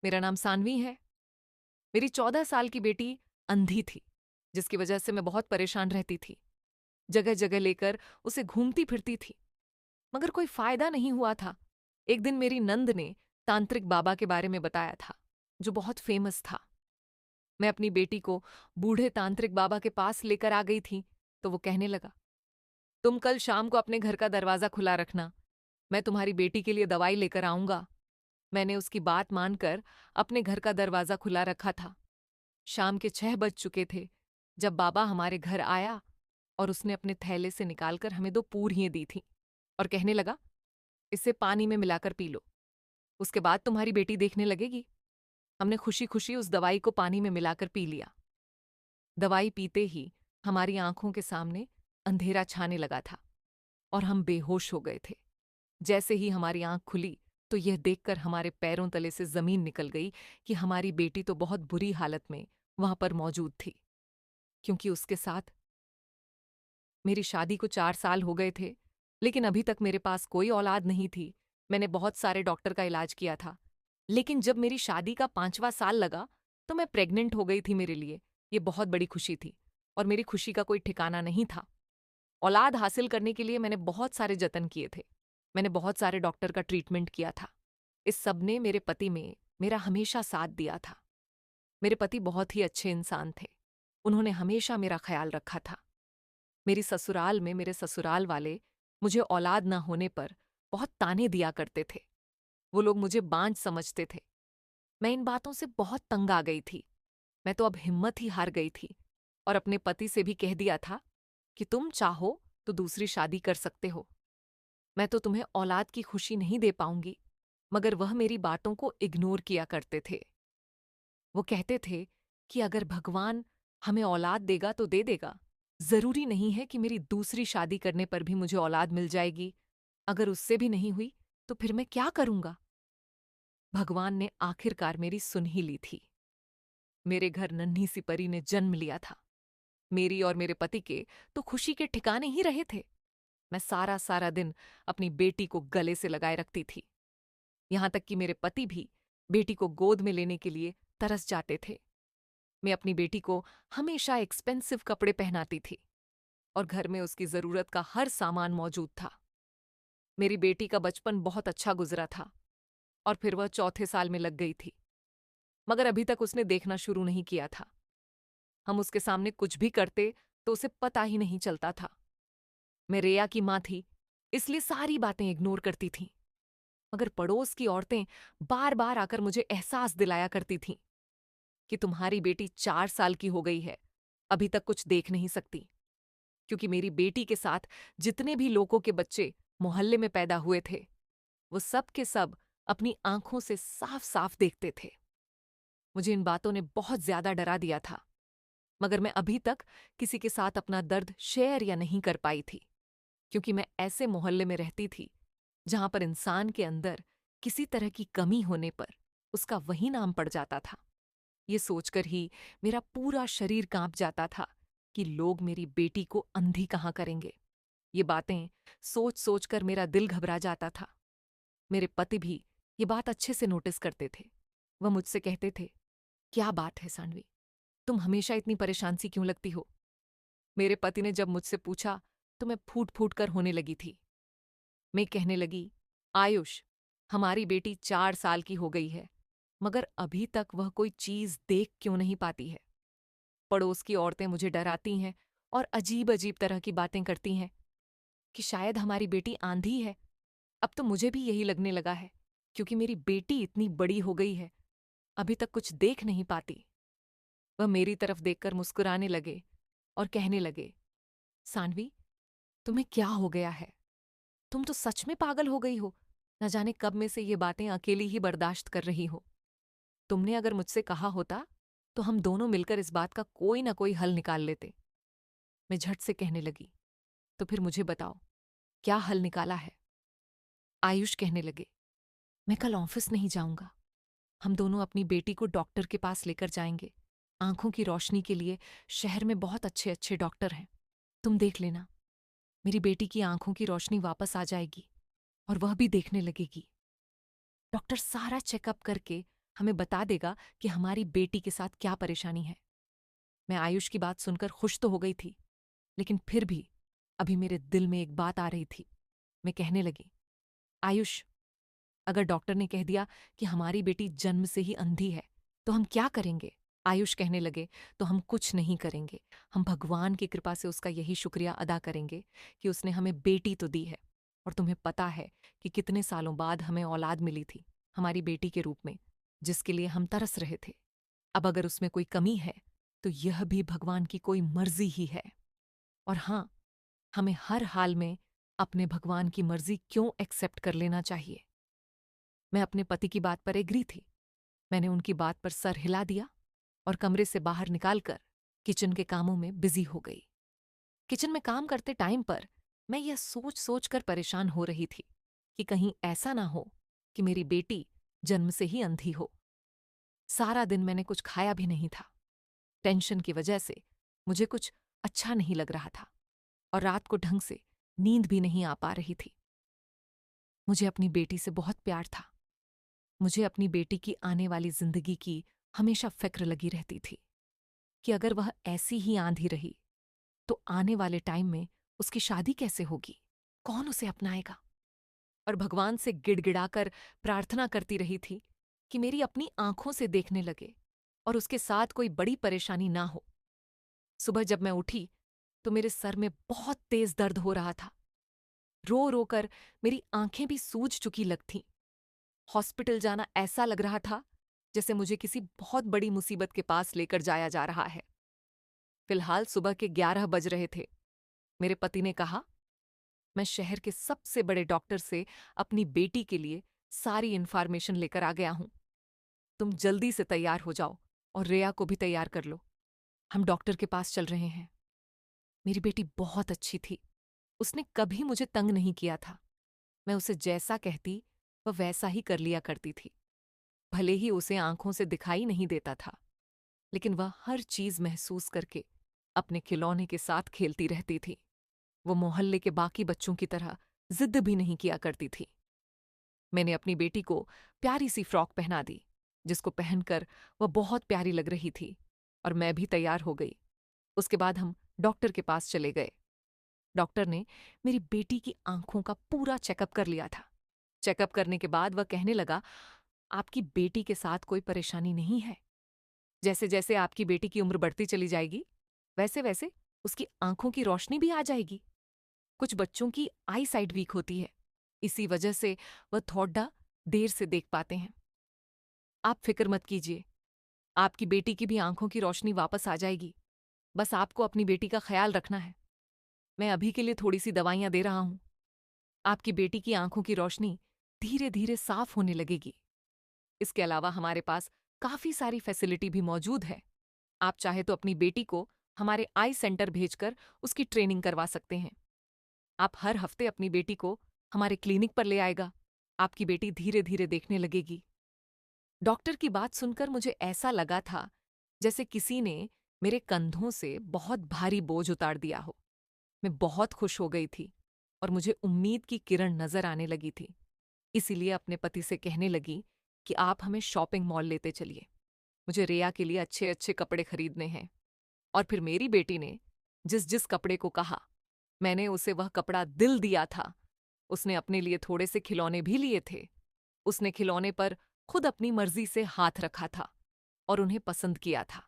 मेरा नाम सानवी है। मेरी 14 साल की बेटी अंधी थी, जिसकी वजह से मैं बहुत परेशान रहती थी। जगह जगह लेकर उसे घूमती फिरती थी, मगर कोई फायदा नहीं हुआ था। एक दिन मेरी नंद ने तांत्रिक बाबा के बारे में बताया था, जो बहुत फेमस था। मैं अपनी बेटी को बूढ़े तांत्रिक बाबा के पास लेकर आ गई थी, तो वो कहने लगा, तुम कल शाम को अपने घर का दरवाजा खुला रखना, मैं तुम्हारी बेटी के लिए दवाई लेकर आऊंगा। मैंने उसकी बात मानकर अपने घर का दरवाजा खुला रखा था। शाम के 6 बज चुके थे जब बाबा हमारे घर आया और उसने अपने थैले से निकालकर हमें 2 पूरियां दी थीं और कहने लगा, इसे पानी में मिलाकर पी लो, उसके बाद तुम्हारी बेटी देखने लगेगी। हमने खुशी खुशी उस दवाई को पानी में मिलाकर पी लिया। दवाई पीते ही हमारी आंखों के सामने अंधेरा छाने लगा था और हम बेहोश हो गए थे। जैसे ही हमारी आंख खुली तो यह देखकर हमारे पैरों तले से जमीन निकल गई कि हमारी बेटी तो बहुत बुरी हालत में वहां पर मौजूद थी, क्योंकि उसके साथ मेरी शादी को 4 साल हो गए थे, लेकिन अभी तक मेरे पास कोई औलाद नहीं थी। मैंने बहुत सारे डॉक्टर का इलाज किया था, लेकिन जब मेरी शादी का 5वां साल लगा तो मैं प्रेग्नेंट हो गई थी। मेरे लिए ये बहुत बड़ी खुशी थी और मेरी खुशी का कोई ठिकाना नहीं था। औलाद हासिल करने के लिए मैंने बहुत सारे जतन किए थे। मैंने बहुत सारे डॉक्टर का ट्रीटमेंट किया था। इस सब ने मेरे पति में मेरा हमेशा साथ दिया था। मेरे पति बहुत ही अच्छे इंसान थे। उन्होंने हमेशा मेरा ख्याल रखा था। मेरी ससुराल में मेरे ससुराल वाले मुझे औलाद ना होने पर बहुत ताने दिया करते थे। वो लोग मुझे बांझ समझते थे। मैं इन बातों से बहुत तंग आ गई थी। मैं तो अब हिम्मत ही हार गई थी और अपने पति से भी कह दिया था कि तुम चाहो तो दूसरी शादी कर सकते हो। मैं तो तुम्हें औलाद की खुशी नहीं दे पाऊंगी। मगर वह मेरी बातों को इग्नोर किया करते थे। वो कहते थे कि अगर भगवान हमें औलाद देगा तो दे देगा। जरूरी नहीं है कि मेरी दूसरी शादी करने पर भी मुझे औलाद मिल जाएगी। अगर उससे भी नहीं हुई तो फिर मैं क्या करूंगा? भगवान ने आखिरकार मेरी सुन ही ली थी। मेरे घर नन्ही सी परी ने जन्म लिया था। मेरी और मेरे पति के तो खुशी के ठिकाने ही रहे थे। मैं सारा सारा दिन अपनी बेटी को गले से लगाए रखती थी। यहां तक कि मेरे पति भी बेटी को गोद में लेने के लिए तरस जाते थे। मैं अपनी बेटी को हमेशा एक्सपेंसिव कपड़े पहनाती थी और घर में उसकी जरूरत का हर सामान मौजूद था। मेरी बेटी का बचपन बहुत अच्छा गुजरा था और फिर वह 4थे साल में लग गई थी, मगर अभी तक उसने देखना शुरू नहीं किया था। हम उसके सामने कुछ भी करते तो उसे पता ही नहीं चलता था। मैं रेया की मां थी, इसलिए सारी बातें इग्नोर करती थीं। मगर पड़ोस की औरतें बार बार आकर मुझे एहसास दिलाया करती थीं कि तुम्हारी बेटी 4 साल की हो गई है, अभी तक कुछ देख नहीं सकती। क्योंकि मेरी बेटी के साथ जितने भी लोगों के बच्चे मोहल्ले में पैदा हुए थे, वो सब के सब अपनी आंखों से साफ साफ देखते थे। मुझे इन बातों ने बहुत ज्यादा डरा दिया था, मगर मैं अभी तक किसी के साथ अपना दर्द शेयर या नहीं कर पाई थी, क्योंकि मैं ऐसे मोहल्ले में रहती थी जहां पर इंसान के अंदर किसी तरह की कमी होने पर उसका वही नाम पड़ जाता था। ये सोचकर ही मेरा पूरा शरीर कांप जाता था कि लोग मेरी बेटी को अंधी कहाँ करेंगे। ये बातें सोच सोच कर मेरा दिल घबरा जाता था। मेरे पति भी ये बात अच्छे से नोटिस करते थे। वह मुझसे कहते थे, क्या बात है सानवी, तुम हमेशा इतनी परेशान सी क्यों लगती हो? मेरे पति ने जब मुझसे पूछा तो मैं फूट फूट कर होने लगी थी। मैं कहने लगी, आयुष, हमारी बेटी 4 साल की हो गई है, मगर अभी तक वह कोई चीज देख क्यों नहीं पाती है? पड़ोस की औरतें मुझे डराती हैं और अजीब अजीब तरह की बातें करती हैं कि शायद हमारी बेटी आंधी है। अब तो मुझे भी यही लगने लगा है, क्योंकि मेरी बेटी इतनी बड़ी हो गई है, अभी तक कुछ देख नहीं पाती। वह मेरी तरफ देखकर मुस्कुराने लगे और कहने लगे, सानवी, तुम्हें क्या हो गया है? तुम तो सच में पागल हो गई हो। न जाने कब में से ये बातें अकेली ही बर्दाश्त कर रही हो। तुमने अगर मुझसे कहा होता तो हम दोनों मिलकर इस बात का कोई ना कोई हल निकाल लेते। मैं झट से कहने लगी, तो फिर मुझे बताओ, क्या हल निकाला है? आयुष कहने लगे, मैं कल ऑफिस नहीं जाऊंगा। हम दोनों अपनी बेटी को डॉक्टर के पास लेकर जाएंगे। आंखों की रोशनी के लिए शहर में बहुत अच्छे अच्छे डॉक्टर हैं। तुम देख लेना, मेरी बेटी की आंखों की रोशनी वापस आ जाएगी और वह भी देखने लगेगी। डॉक्टर सारा चेकअप करके हमें बता देगा कि हमारी बेटी के साथ क्या परेशानी है। मैं आयुष की बात सुनकर खुश तो हो गई थी, लेकिन फिर भी अभी मेरे दिल में एक बात आ रही थी। मैं कहने लगी, आयुष, अगर डॉक्टर ने कह दिया कि हमारी बेटी जन्म से ही अंधी है, तो हम क्या करेंगे? आयुष कहने लगे, तो हम कुछ नहीं करेंगे। हम भगवान की कृपा से उसका यही शुक्रिया अदा करेंगे कि उसने हमें बेटी तो दी है। और तुम्हें पता है कि कितने सालों बाद हमें औलाद मिली थी, हमारी बेटी के रूप में, जिसके लिए हम तरस रहे थे। अब अगर उसमें कोई कमी है, तो यह भी भगवान की कोई मर्जी ही है। और हाँ, हमें हर हाल में अपने भगवान की मर्जी क्यों एक्सेप्ट कर लेना चाहिए। मैं अपने पति की बात पर एग्री थी। मैंने उनकी बात पर सर हिला दिया और कमरे से बाहर निकालकर किचन के कामों में बिजी हो गई। किचन में काम करते टाइम पर मैं यह सोच सोच कर परेशान हो रही थी कि कहीं ऐसा ना हो कि मेरी बेटी जन्म से ही अंधी हो। सारा दिन मैंने कुछ खाया भी नहीं था। टेंशन की वजह से मुझे कुछ अच्छा नहीं लग रहा था और रात को ढंग से नींद भी नहीं आ पा रही थी। मुझे अपनी बेटी से बहुत प्यार था। मुझे अपनी बेटी की आने वाली जिंदगी की हमेशा फिक्र लगी रहती थी कि अगर वह ऐसी ही आंधी रही तो आने वाले टाइम में उसकी शादी कैसे होगी, कौन उसे अपनाएगा। और भगवान से गिड़गिड़ाकर प्रार्थना करती रही थी कि मेरी अपनी आंखों से देखने लगे और उसके साथ कोई बड़ी परेशानी ना हो। सुबह जब मैं उठी तो मेरे सर में बहुत तेज दर्द हो रहा था। रो रो कर मेरी आंखें भी सूज चुकी लगतीं। हॉस्पिटल जाना ऐसा लग रहा था जैसे मुझे किसी बहुत बड़ी मुसीबत के पास लेकर जाया जा रहा है। फिलहाल सुबह के 11 बज रहे थे। मेरे पति ने कहा, मैं शहर के सबसे बड़े डॉक्टर से अपनी बेटी के लिए सारी इन्फॉर्मेशन लेकर आ गया हूं। तुम जल्दी से तैयार हो जाओ और रेया को भी तैयार कर लो। हम डॉक्टर के पास चल रहे हैं। मेरी बेटी बहुत अच्छी थी। उसने कभी मुझे तंग नहीं किया था। मैं उसे जैसा कहती वह वैसा ही कर लिया करती थी। भले ही उसे आंखों से दिखाई नहीं देता था, लेकिन वह हर चीज महसूस करके अपने खिलौने के साथ खेलती रहती थी। वो मोहल्ले के बाकी बच्चों की तरह जिद भी नहीं किया करती थी। मैंने अपनी बेटी को प्यारी सी फ्रॉक पहना दी, जिसको पहनकर वह बहुत प्यारी लग रही थी, और मैं भी तैयार हो गई। उसके बाद हम डॉक्टर के पास चले गए। डॉक्टर ने मेरी बेटी की आंखों का पूरा चेकअप कर लिया था। चेकअप करने के बाद वह कहने लगा, आपकी बेटी के साथ कोई परेशानी नहीं है। जैसे जैसे आपकी बेटी की उम्र बढ़ती चली जाएगी, वैसे वैसे उसकी आंखों की रोशनी भी आ जाएगी। कुछ बच्चों की आई साइट वीक होती है, इसी वजह से वह थोड़ा देर से देख पाते हैं। आप फिक्र मत कीजिए, आपकी बेटी की भी आंखों की रोशनी वापस आ जाएगी। बस आपको अपनी बेटी का ख्याल रखना है। मैं अभी के लिए थोड़ी सी दवाइयां दे रहा हूं। आपकी बेटी की आंखों की रोशनी धीरे धीरे साफ होने लगेगी। इसके अलावा हमारे पास काफी सारी फैसिलिटी भी मौजूद है। आप चाहे तो अपनी बेटी को हमारे आई सेंटर भेजकर उसकी ट्रेनिंग करवा सकते हैं। आप हर हफ्ते अपनी बेटी को हमारे क्लिनिक पर ले आएगा। आपकी बेटी धीरे धीरे देखने लगेगी। डॉक्टर की बात सुनकर मुझे ऐसा लगा था जैसे किसी ने मेरे कंधों से बहुत भारी बोझ उतार दिया हो। मैं बहुत खुश हो गई थी और मुझे उम्मीद की किरण नजर आने लगी थी। इसीलिए अपने पति से कहने लगी कि आप हमें शॉपिंग मॉल लेते चलिए। मुझे रिया के लिए अच्छे अच्छे कपड़े खरीदने हैं। और फिर मेरी बेटी ने जिस जिस कपड़े को कहा, मैंने उसे वह कपड़ा दिल दिया था। उसने अपने लिए थोड़े से खिलौने भी लिए थे। उसने खिलौने पर खुद अपनी मर्जी से हाथ रखा था और उन्हें पसंद किया था।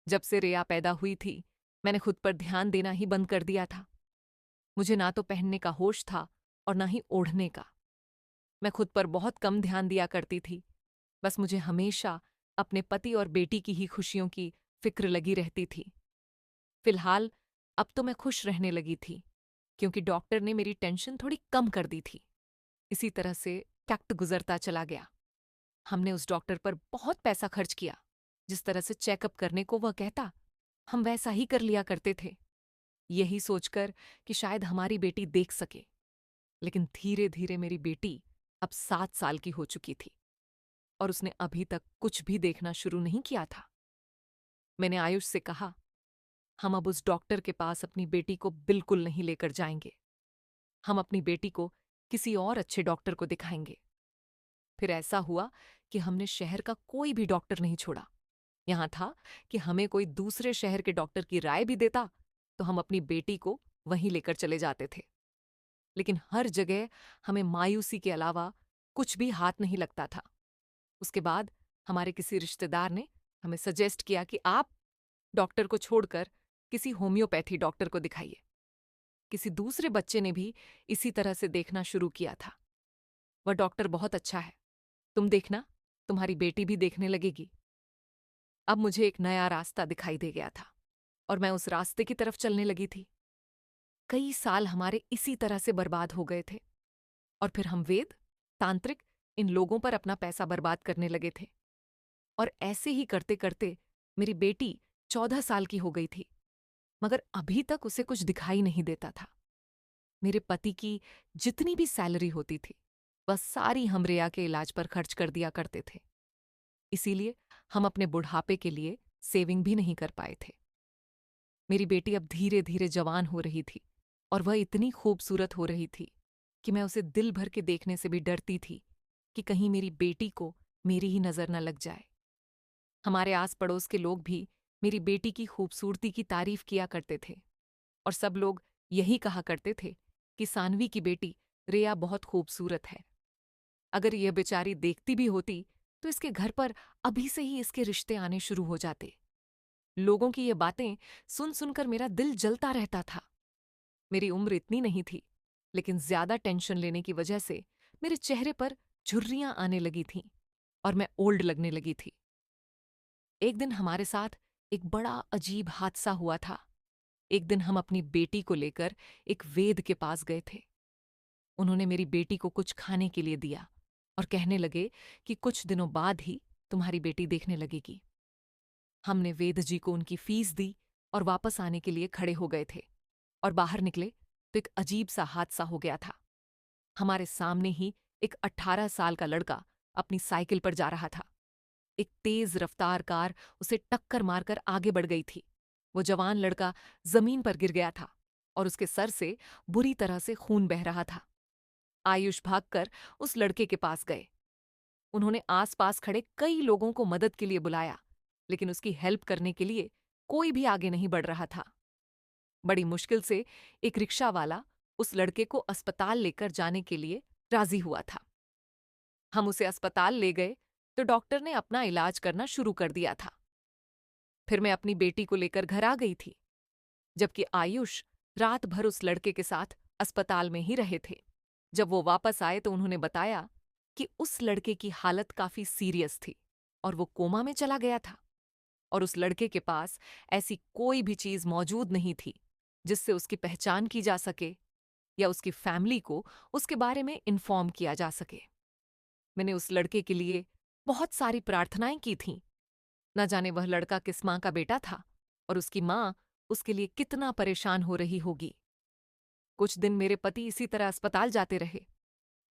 जब से रिया पैदा हुई थी, मैंने खुद पर ध्यान देना ही बंद कर दिया था। मुझे ना तो पहनने का होश था और ना ही ओढ़ने का। मैं खुद पर बहुत कम ध्यान दिया करती थी। बस मुझे हमेशा अपने पति और बेटी की ही खुशियों की फिक्र लगी रहती थी। फिलहाल अब तो मैं खुश रहने लगी थी, क्योंकि डॉक्टर ने मेरी टेंशन थोड़ी कम कर दी थी। इसी तरह से वक्त गुजरता चला गया। हमने उस डॉक्टर पर बहुत पैसा खर्च किया। जिस तरह से चेकअप करने को वह कहता, हम वैसा ही कर लिया करते थे, यही सोचकर कि शायद हमारी बेटी देख सके। लेकिन धीरे धीरे मेरी बेटी अब 7 साल की हो चुकी थी और उसने अभी तक कुछ भी देखना शुरू नहीं किया था। मैंने आयुष से कहा, हम अब उस डॉक्टर के पास अपनी बेटी को बिल्कुल नहीं लेकर जाएंगे। हम अपनी बेटी को किसी और अच्छे डॉक्टर को दिखाएंगे। फिर ऐसा हुआ कि हमने शहर का कोई भी डॉक्टर नहीं छोड़ा। यहाँ था कि हमें कोई दूसरे शहर के डॉक्टर की राय भी देता तो हम अपनी बेटी को वहीं लेकर चले जाते थे। लेकिन हर जगह हमें मायूसी के अलावा कुछ भी हाथ नहीं लगता था। उसके बाद हमारे किसी रिश्तेदार ने हमें सजेस्ट किया कि आप डॉक्टर को छोड़कर किसी होम्योपैथी डॉक्टर को दिखाइए। किसी दूसरे बच्चे ने भी इसी तरह से देखना शुरू किया था। वह डॉक्टर बहुत अच्छा है, तुम देखना, तुम्हारी बेटी भी देखने लगेगी। अब मुझे एक नया रास्ता दिखाई दे गया था और मैं उस रास्ते की तरफ चलने लगी थी। कई साल हमारे इसी तरह से बर्बाद हो गए थे और फिर हम वेद, तांत्रिक, इन लोगों पर अपना पैसा बर्बाद करने लगे थे। और ऐसे ही करते करते मेरी बेटी 14 साल की हो गई थी, मगर अभी तक उसे कुछ दिखाई नहीं देता था। मेरे पति की जितनी भी सैलरी होती थी वह सारी हम रिया के इलाज पर खर्च कर दिया करते थे। इसीलिए हम अपने बुढ़ापे के लिए सेविंग भी नहीं कर पाए थे। मेरी बेटी अब धीरे धीरे जवान हो रही थी और वह इतनी खूबसूरत हो रही थी कि मैं उसे दिल भर के देखने से भी डरती थी कि कहीं मेरी बेटी को मेरी ही नजर न लग जाए। हमारे आस पड़ोस के लोग भी मेरी बेटी की खूबसूरती की तारीफ किया करते थे और सब लोग यही कहा करते थे कि सानवी की बेटी रिया बहुत खूबसूरत है। अगर यह बेचारी देखती भी होती तो इसके घर पर अभी से ही इसके रिश्ते आने शुरू हो जाते। लोगों की ये बातें सुन सुनकर मेरा दिल जलता रहता था। मेरी उम्र इतनी नहीं थी, लेकिन ज्यादा टेंशन लेने की वजह से मेरे चेहरे पर झुर्रियां आने लगी थीं और मैं ओल्ड लगने लगी थी। एक दिन हमारे साथ एक बड़ा अजीब हादसा हुआ था। एक दिन हम अपनी बेटी को लेकर एक वेद के पास गए थे। उन्होंने मेरी बेटी को कुछ खाने के लिए दिया और कहने लगे कि कुछ दिनों बाद ही तुम्हारी बेटी देखने लगेगी। हमने वेद जी को उनकी फीस दी और वापस आने के लिए खड़े हो गए थे और बाहर निकले तो एक अजीब सा हादसा हो गया था। हमारे सामने ही एक 18 साल का लड़का अपनी साइकिल पर जा रहा था। एक तेज रफ्तार कार उसे टक्कर मारकर आगे बढ़ गई थी। वो जवान लड़का जमीन पर गिर गया था और उसके सर से बुरी तरह से खून बह रहा था। आयुष भागकर उस लड़के के पास गए। उन्होंने आसपास खड़े कई लोगों को मदद के लिए बुलाया, लेकिन उसकी हेल्प करने के लिए कोई भी आगे नहीं बढ़ रहा था। बड़ी मुश्किल से एक रिक्शा वाला उस लड़के को अस्पताल लेकर जाने के लिए राजी हुआ था। हम उसे अस्पताल ले गए तो डॉक्टर ने अपना इलाज करना शुरू कर दिया था। फिर मैं अपनी बेटी को लेकर घर आ गई थी, जबकि आयुष रात भर उस लड़के के साथ अस्पताल में ही रहे थे। जब वो वापस आए तो उन्होंने बताया कि उस लड़के की हालत काफी सीरियस थी और वो कोमा में चला गया था और उस लड़के के पास ऐसी कोई भी चीज मौजूद नहीं थी जिससे उसकी पहचान की जा सके या उसकी फैमिली को उसके बारे में इन्फॉर्म किया जा सके। मैंने उस लड़के के लिए बहुत सारी प्रार्थनाएं की थीं। न जाने वह लड़का किस माँ का बेटा था और उसकी माँ उसके लिए कितना परेशान हो रही होगी। कुछ दिन मेरे पति इसी तरह अस्पताल जाते रहे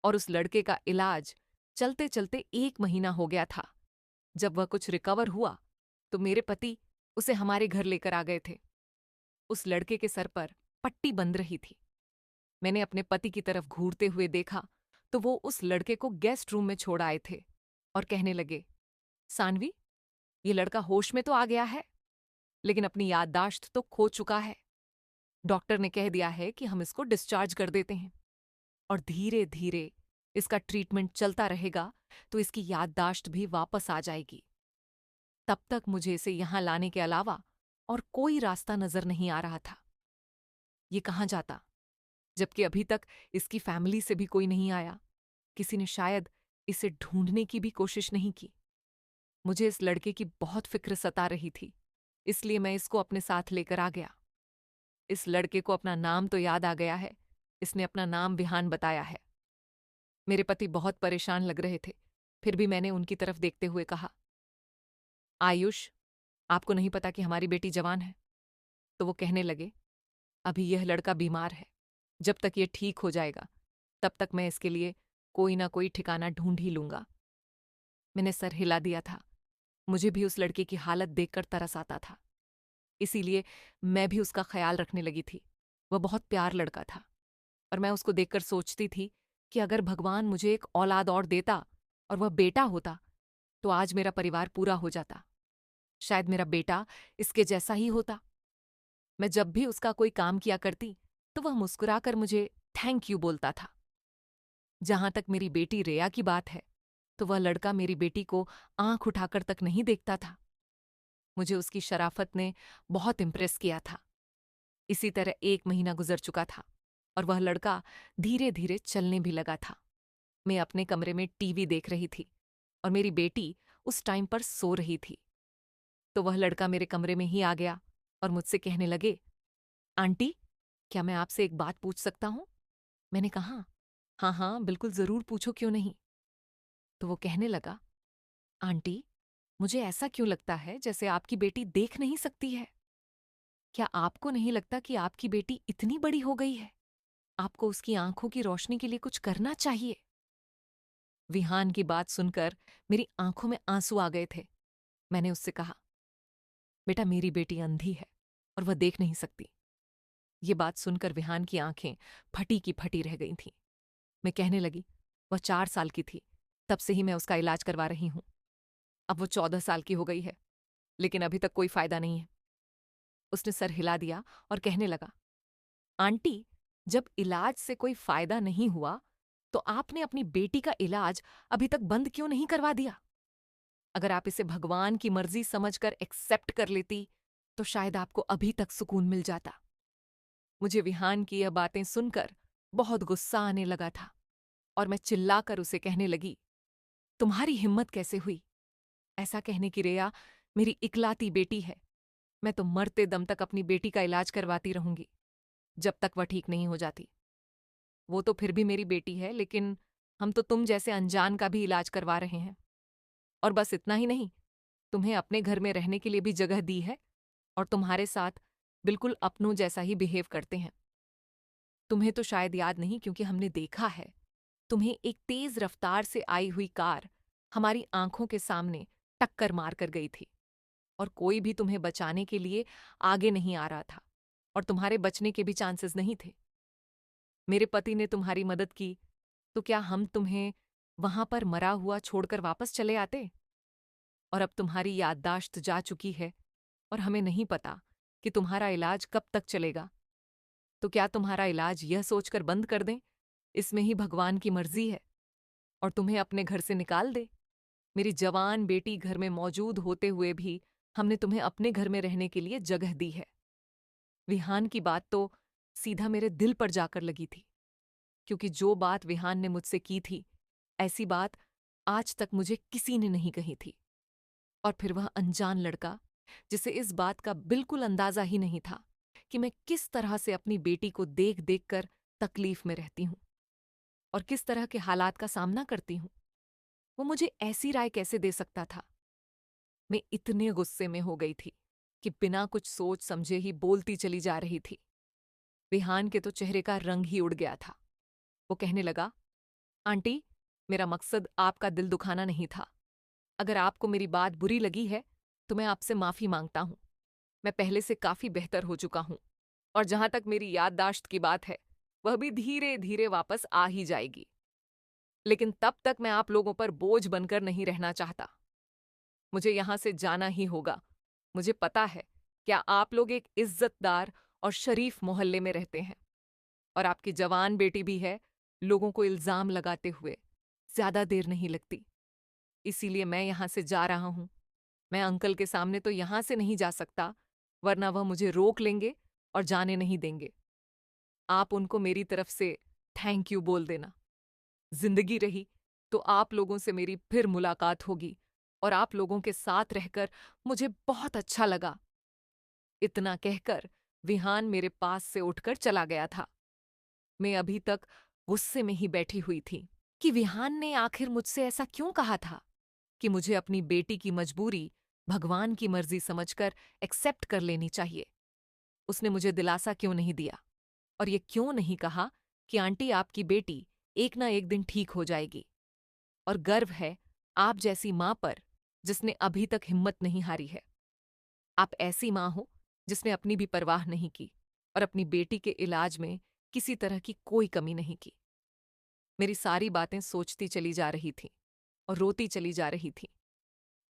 और उस लड़के का इलाज चलते चलते 1 महीना हो गया था। जब वह कुछ रिकवर हुआ तो मेरे पति उसे हमारे घर लेकर आ गए थे। उस लड़के के सर पर पट्टी बंध रही थी। मैंने अपने पति की तरफ घूरते हुए देखा तो वो उस लड़के को गेस्ट रूम में छोड़ आए थे और कहने लगे, सानवी, ये लड़का होश में तो आ गया है, लेकिन अपनी याददाश्त तो खो चुका है। डॉक्टर ने कह दिया है कि हम इसको डिस्चार्ज कर देते हैं और धीरे धीरे इसका ट्रीटमेंट चलता रहेगा तो इसकी याददाश्त भी वापस आ जाएगी। तब तक मुझे इसे यहां लाने के अलावा और कोई रास्ता नजर नहीं आ रहा था। ये कहाँ जाता, जबकि अभी तक इसकी फैमिली से भी कोई नहीं आया। किसी ने शायद इसे ढूंढने की भी कोशिश नहीं की। मुझे इस लड़के की बहुत फिक्र सता रही थी, इसलिए मैं इसको अपने साथ लेकर आ गया। इस लड़के को अपना नाम तो याद आ गया है, इसने अपना नाम विहान बताया है। मेरे पति बहुत परेशान लग रहे थे, फिर भी मैंने उनकी तरफ देखते हुए कहा, आयुष, आपको नहीं पता कि हमारी बेटी जवान है? तो वो कहने लगे, अभी यह लड़का बीमार है, जब तक ये ठीक हो जाएगा तब तक मैं इसके लिए कोई ना कोई ठिकाना ढूंढ ही लूंगा। मैंने सर हिला दिया था। मुझे भी उस लड़के की हालत देखकर तरस आता था, इसीलिए मैं भी उसका ख्याल रखने लगी थी। वह बहुत प्यार लड़का था और मैं उसको देखकर सोचती थी कि अगर भगवान मुझे एक औलाद और देता और वह बेटा होता तो आज मेरा परिवार पूरा हो जाता। शायद मेरा बेटा इसके जैसा ही होता। मैं जब भी उसका कोई काम किया करती तो वह मुस्कुराकर मुझे थैंक यू बोलता था। जहां तक मेरी बेटी रेया की बात है, तो वह लड़का मेरी बेटी को आंख उठाकर तक नहीं देखता था। मुझे उसकी शराफत ने बहुत इम्प्रेस किया था। इसी तरह 1 महीना गुजर चुका था और वह लड़का धीरे धीरे चलने भी लगा था। मैं अपने कमरे में टीवी देख रही थी और मेरी बेटी उस टाइम पर सो रही थी। तो वह लड़का मेरे कमरे में ही आ गया और मुझसे कहने लगे, आंटी, क्या मैं आपसे एक बात पूछ सकता हूं? मैंने कहा, हाँ हाँ बिल्कुल जरूर पूछो, क्यों नहीं। तो वो कहने लगा, आंटी, मुझे ऐसा क्यों लगता है जैसे आपकी बेटी देख नहीं सकती है? क्या आपको नहीं लगता कि आपकी बेटी इतनी बड़ी हो गई है? आपको उसकी आंखों की रोशनी के लिए कुछ करना चाहिए। विहान की बात सुनकर मेरी आंखों में आंसू आ गए थे। मैंने उससे कहा, बेटा, मेरी बेटी अंधी है और वह देख नहीं सकती। ये बात सुनकर विहान की आंखें फटी की फटी रह गई थीं। मैं कहने लगी, वह 4 साल की थी, तब से ही मैं उसका इलाज करवा रही हूं। अब वो 14 साल की हो गई है, लेकिन अभी तक कोई फायदा नहीं है। उसने सर हिला दिया और कहने लगा, आंटी, जब इलाज से कोई फायदा नहीं हुआ तो आपने अपनी बेटी का इलाज अभी तक बंद क्यों नहीं करवा दिया? अगर आप इसे भगवान की मर्जी समझकर एक्सेप्ट कर लेती तो शायद आपको अभी तक सुकून मिल जाता। मुझे विहान की यह बातें सुनकर बहुत गुस्सा आने लगा था और मैं चिल्लाकर उसे कहने लगी, तुम्हारी हिम्मत कैसे हुई? ऐसा कहने की? रेया मेरी इकलाती बेटी है। मैं तो मरते दम तक अपनी बेटी का इलाज करवाती रहूंगी जब तक वह ठीक नहीं हो जाती। वो तो फिर भी मेरी बेटी है, लेकिन हम तो तुम जैसे अनजान का भी इलाज करवा रहे हैं। और बस इतना ही नहीं, तुम्हें अपने घर में रहने के लिए भी जगह दी है और तुम्हारे साथ बिल्कुल अपनों जैसा ही बिहेव करते हैं। तुम्हें तो शायद याद नहीं, क्योंकि हमने देखा है तुम्हें एक तेज रफ्तार से आई हुई कार हमारी आंखों के सामने टक्कर मार कर गई थी और कोई भी तुम्हें बचाने के लिए आगे नहीं आ रहा था और तुम्हारे बचने के भी चांसेस नहीं थे। मेरे पति ने तुम्हारी मदद की, तो क्या हम तुम्हें वहां पर मरा हुआ छोड़कर वापस चले आते? और अब तुम्हारी याददाश्त जा चुकी है और हमें नहीं पता कि तुम्हारा इलाज कब तक चलेगा। तो क्या तुम्हारा इलाज यह सोचकर बंद कर दें, इसमें ही भगवान की मर्जी है, और तुम्हें अपने घर से निकाल दे? मेरी जवान बेटी घर में मौजूद होते हुए भी हमने तुम्हें अपने घर में रहने के लिए जगह दी है। विहान की बात तो सीधा मेरे दिल पर जाकर लगी थी, क्योंकि जो बात विहान ने मुझसे की थी, ऐसी बात आज तक मुझे किसी ने नहीं कही थी। और फिर वह अनजान लड़का, जिसे इस बात का बिल्कुल अंदाजा ही नहीं था कि मैं किस तरह से अपनी बेटी को देख देख कर तकलीफ में रहती हूं और किस तरह के हालात का सामना करती हूं, वो मुझे ऐसी राय कैसे दे सकता था? मैं इतने गुस्से में हो गई थी कि बिना कुछ सोच समझे ही बोलती चली जा रही थी। विहान के तो चेहरे का रंग ही उड़ गया था। वो कहने लगा, आंटी, मेरा मकसद आपका दिल दुखाना नहीं था। अगर आपको मेरी बात बुरी लगी है तो मैं आपसे माफी मांगता हूं। मैं पहले से काफी बेहतर हो चुका हूं और जहां तक मेरी याददाश्त की बात है, वह भी धीरे धीरे वापस आ ही जाएगी। लेकिन तब तक मैं आप लोगों पर बोझ बनकर नहीं रहना चाहता। मुझे यहां से जाना ही होगा। मुझे पता है क्या आप लोग एक इज्जतदार और शरीफ मोहल्ले में रहते हैं और आपकी जवान बेटी भी है। लोगों को इल्जाम लगाते हुए ज्यादा देर नहीं लगती, इसीलिए मैं यहां से जा रहा हूं। मैं अंकल के सामने तो यहां से नहीं जा सकता, वरना वह मुझे रोक लेंगे और जाने नहीं देंगे। आप उनको मेरी तरफ से थैंक यू बोल देना। जिंदगी रही तो आप लोगों से मेरी फिर मुलाकात होगी और आप लोगों के साथ रहकर मुझे बहुत अच्छा लगा। इतना कहकर विहान मेरे पास से उठकर चला गया था। मैं अभी तक गुस्से में ही बैठी हुई थी कि विहान ने आखिर मुझसे ऐसा क्यों कहा था कि मुझे अपनी बेटी की मजबूरी भगवान की मर्जी समझकर एक्सेप्ट कर लेनी चाहिए। उसने मुझे दिलासा क्यों नहीं दिया और ये क्यों नहीं कहा कि आंटी, आपकी बेटी एक ना एक दिन ठीक हो जाएगी। और गर्व है आप जैसी मां पर जिसने अभी तक हिम्मत नहीं हारी है। आप ऐसी मां हो जिसने अपनी भी परवाह नहीं की और अपनी बेटी के इलाज में किसी तरह की कोई कमी नहीं की। मेरी सारी बातें सोचती चली जा रही थी और रोती चली जा रही थी।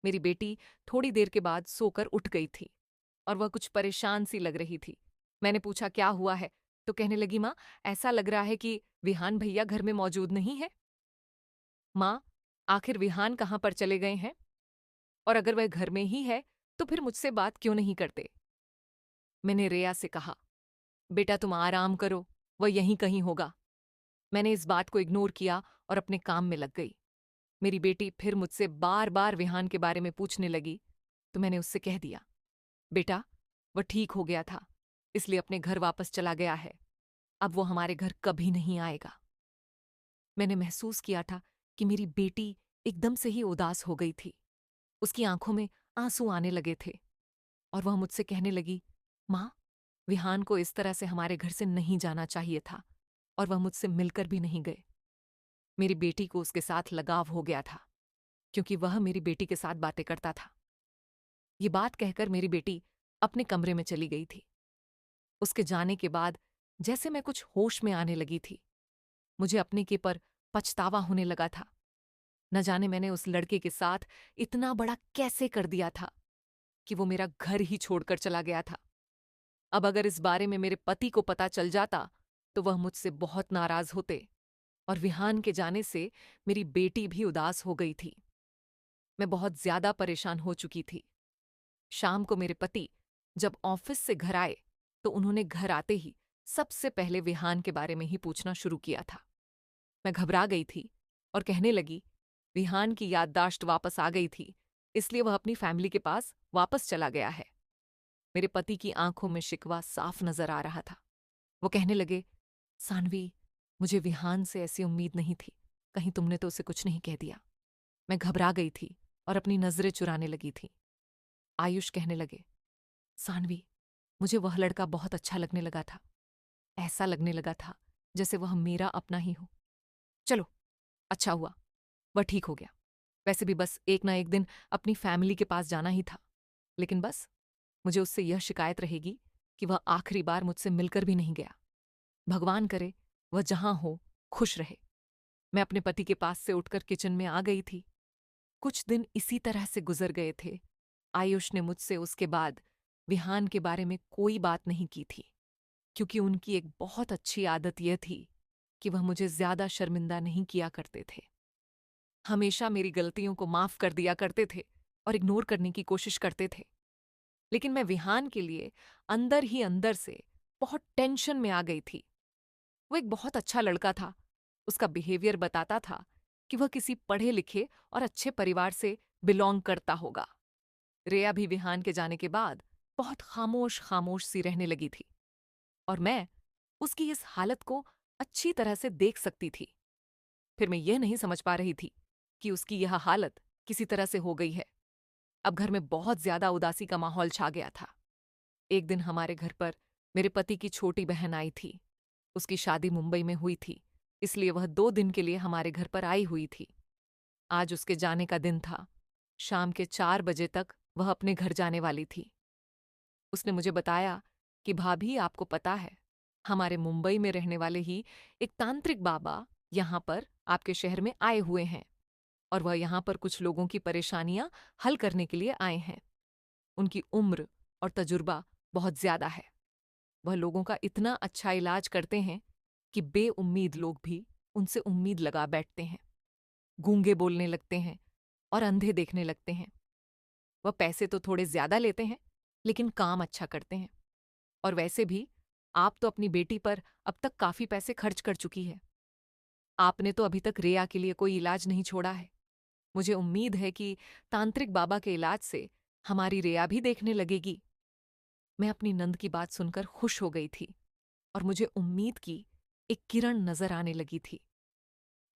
मेरी बेटी थोड़ी देर के बाद सोकर उठ गई थी और वह कुछ परेशान सी लग रही थी। मैंने पूछा क्या हुआ है, तो कहने लगी, माँ ऐसा लग रहा है कि विहान भैया घर में मौजूद नहीं है। माँ, आखिर विहान कहाँ पर चले गए हैं? और अगर वह घर में ही है तो फिर मुझसे बात क्यों नहीं करते? मैंने रेया से कहा, बेटा तुम आराम करो, वह यहीं कहीं होगा। मैंने इस बात को इग्नोर किया और अपने काम में लग गई। मेरी बेटी फिर मुझसे बार बार विहान के बारे में पूछने लगी, तो मैंने उससे कह दिया, बेटा वह ठीक हो गया था, इसलिए अपने घर वापस चला गया है। अब वो हमारे घर कभी नहीं आएगा। मैंने महसूस किया था कि मेरी बेटी एकदम से ही उदास हो गई थी। उसकी आंखों में आंसू आने लगे थे और वह मुझसे कहने लगी, माँ, विहान को इस तरह से हमारे घर से नहीं जाना चाहिए था और वह मुझसे मिलकर भी नहीं गए। मेरी बेटी को उसके साथ लगाव हो गया था क्योंकि वह मेरी बेटी के साथ बातें करता था। ये बात कहकर मेरी बेटी अपने कमरे में चली गई थी। उसके जाने के बाद जैसे मैं कुछ होश में आने लगी थी। मुझे अपने के पर पछतावा होने लगा था। न जाने मैंने उस लड़के के साथ इतना बड़ा कैसे कर दिया था कि वो मेरा घर ही छोड़कर चला गया था। अब अगर इस बारे में मेरे पति को पता चल जाता तो वह मुझसे बहुत नाराज होते और विहान के जाने से मेरी बेटी भी उदास हो गई थी। मैं बहुत ज्यादा परेशान हो चुकी थी। शाम को मेरे पति जब ऑफिस से घर आए तो उन्होंने घर आते ही सबसे पहले विहान के बारे में ही पूछना शुरू किया था। मैं घबरा गई थी और कहने लगी, विहान की याददाश्त वापस आ गई थी, इसलिए वह अपनी फैमिली के पास वापस चला गया है। मेरे पति की आंखों में शिकवा साफ नजर आ रहा था। वो कहने लगे, सानवी, मुझे विहान से ऐसी उम्मीद नहीं थी, कहीं तुमने तो उसे कुछ नहीं कह दिया। मैं घबरा गई थी और अपनी नजरें चुराने लगी थी। आयुष कहने लगे, सानवी, मुझे वह लड़का बहुत अच्छा लगने लगा था। ऐसा लगने लगा था जैसे वह मेरा अपना ही हो। चलो, अच्छा हुआ वह ठीक हो गया। वैसे भी बस एक ना एक दिन अपनी फैमिली के पास जाना ही था, लेकिन बस मुझे उससे यह शिकायत रहेगी कि वह आखिरी बार मुझसे मिलकर भी नहीं गया। भगवान करे वह जहां हो खुश रहे। मैं अपने पति के पास से उठकर किचन में आ गई थी। कुछ दिन इसी तरह से गुजर गए थे। आयुष ने मुझसे उसके बाद विहान के बारे में कोई बात नहीं की थी, क्योंकि उनकी एक बहुत अच्छी आदत यह थी कि वह मुझे ज्यादा शर्मिंदा नहीं किया करते थे। हमेशा मेरी गलतियों को माफ कर दिया करते थे और इग्नोर करने की कोशिश करते थे। लेकिन मैं विहान के लिए अंदर ही अंदर से बहुत टेंशन में आ गई थी। वो एक बहुत अच्छा लड़का था। उसका बिहेवियर बताता था कि वह किसी पढ़े लिखे और अच्छे परिवार से बिलोंग करता होगा। रेया भी विहान के जाने के बाद बहुत खामोश खामोश सी रहने लगी थी और मैं उसकी इस हालत को अच्छी तरह से देख सकती थी। फिर मैं यह नहीं समझ पा रही थी कि उसकी यह हालत किसी तरह से हो गई है। अब घर में बहुत ज्यादा उदासी का माहौल छा गया था। एक दिन हमारे घर पर मेरे पति की छोटी बहन आई थी। उसकी शादी मुंबई में हुई थी, इसलिए वह 2 दिन के लिए हमारे घर पर आई हुई थी। आज उसके जाने का दिन था। शाम के 4 बजे तक वह अपने घर जाने वाली थी। उसने मुझे बताया कि भाभी, आपको पता है, हमारे मुंबई में रहने वाले ही एक तांत्रिक बाबा यहाँ पर आपके शहर में आए हुए हैं और वह यहाँ पर कुछ लोगों की परेशानियां हल करने के लिए आए हैं। उनकी उम्र और तजुर्बा बहुत ज्यादा है। वह लोगों का इतना अच्छा इलाज करते हैं कि बेउम्मीद लोग भी उनसे उम्मीद लगा बैठते हैं। गूंगे बोलने लगते हैं और अंधे देखने लगते हैं। वह पैसे तो थोड़े ज्यादा लेते हैं, लेकिन काम अच्छा करते हैं। और वैसे भी आप तो अपनी बेटी पर अब तक काफी पैसे खर्च कर चुकी है। आपने तो अभी तक रिया के लिए कोई इलाज नहीं छोड़ा है। मुझे उम्मीद है कि तांत्रिक बाबा के इलाज से हमारी रिया भी देखने लगेगी। मैं अपनी नंद की बात सुनकर खुश हो गई थी और मुझे उम्मीद की एक किरण नजर आने लगी थी।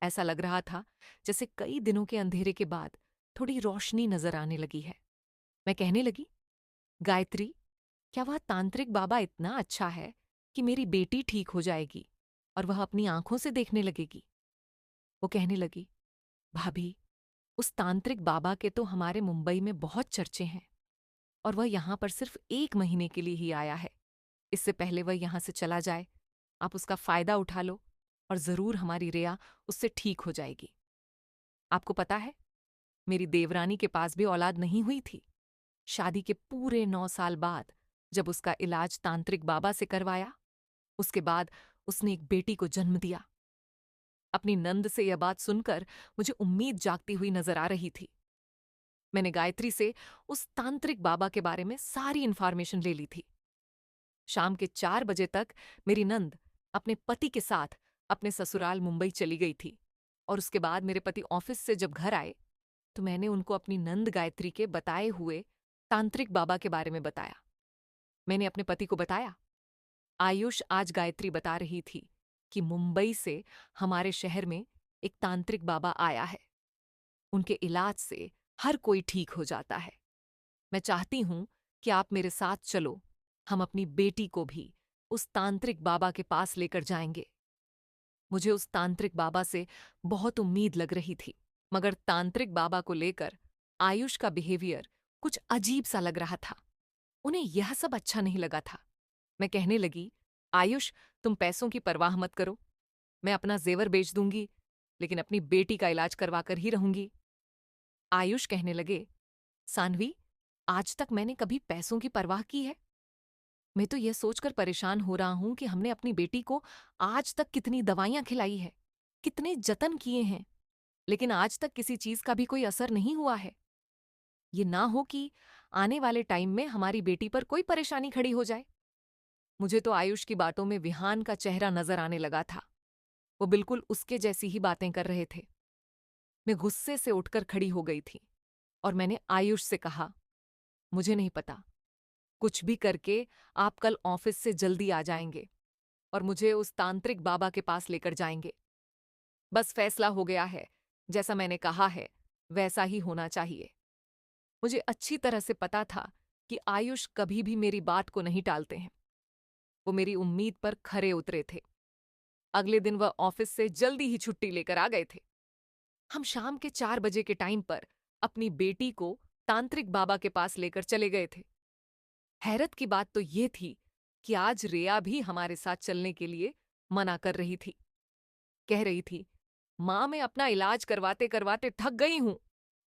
ऐसा लग रहा था जैसे कई दिनों के अंधेरे के बाद थोड़ी रोशनी नजर आने लगी है। मैं कहने लगी, गायत्री, क्या वह तांत्रिक बाबा इतना अच्छा है कि मेरी बेटी ठीक हो जाएगी और वह अपनी आंखों से देखने लगेगी? वो कहने लगी, भाभी, उस तांत्रिक बाबा के तो हमारे मुंबई में बहुत चर्चे हैं और वह यहाँ पर सिर्फ 1 महीने के लिए ही आया है। इससे पहले वह यहाँ से चला जाए, आप उसका फायदा उठा लो और जरूर हमारी रिया उससे ठीक हो जाएगी। आपको पता है, मेरी देवरानी के पास भी औलाद नहीं हुई थी। शादी के पूरे 9 साल बाद जब उसका इलाज तांत्रिक बाबा से करवाया, उसके बाद उसने एक बेटी को जन्म दिया। अपनी नंद से यह बात सुनकर मुझे उम्मीद जागती हुई नजर आ रही थी। मैंने गायत्री से उस तांत्रिक बाबा के बारे में सारी इंफॉर्मेशन ले ली थी। शाम के 4 बजे तक मेरी नंद अपने पति के साथ अपने ससुराल मुंबई चली गई थी और उसके बाद मेरे पति ऑफिस से जब घर आए तो मैंने उनको अपनी नंद गायत्री के बताए हुए तांत्रिक बाबा के बारे में बताया। मैंने अपने पति को बताया, आयुष आज गायत्री बता रही थी कि मुंबई से हमारे शहर में एक तांत्रिक बाबा आया है। उनके इलाज से हर कोई ठीक हो जाता है। मैं चाहती हूं कि आप मेरे साथ चलो, हम अपनी बेटी को भी उस तांत्रिक बाबा के पास लेकर जाएंगे। मुझे उस तांत्रिक बाबा से बहुत उम्मीद लग रही थी, मगर तांत्रिक बाबा को लेकर आयुष का बिहेवियर कुछ अजीब सा लग रहा था। उन्हें यह सब अच्छा नहीं लगा था। मैं कहने लगी, आयुष, तुम पैसों की परवाह मत करो, मैं अपना जेवर बेच दूंगी, लेकिन अपनी बेटी का इलाज करवाकर ही रहूंगी। आयुष कहने लगे, सान्वी, आज तक मैंने कभी पैसों की परवाह की है? मैं तो यह सोचकर परेशान हो रहा हूं कि हमने अपनी बेटी को आज तक कितनी दवाइयां खिलाई है, कितने जतन किए हैं, लेकिन आज तक किसी चीज का भी कोई असर नहीं हुआ है। ये ना हो कि आने वाले टाइम में हमारी बेटी पर कोई परेशानी खड़ी हो जाए। मुझे तो आयुष की बातों में विहान का चेहरा नजर आने लगा था। वो बिल्कुल उसके जैसी ही बातें कर रहे थे। मैं गुस्से से उठकर खड़ी हो गई थी और मैंने आयुष से कहा, मुझे नहीं पता, कुछ भी करके आप कल ऑफिस से जल्दी आ जाएंगे और मुझे उस तांत्रिक बाबा के पास लेकर जाएंगे। बस फैसला हो गया है, जैसा मैंने कहा है वैसा ही होना चाहिए। मुझे अच्छी तरह से पता था कि आयुष कभी भी मेरी बात को नहीं टालते हैं। वो मेरी उम्मीद पर खरे उतरे थे। अगले दिन वह ऑफिस से जल्दी ही छुट्टी लेकर आ गए थे। हम शाम के 4 बजे के टाइम पर अपनी बेटी को तांत्रिक बाबा के पास लेकर चले गए थे। हैरत की बात तो ये थी कि आज रिया भी हमारे साथ चलने के लिए मना कर रही थी। कह रही थी, मां, मैं अपना इलाज करवाते करवाते थक गई हूं,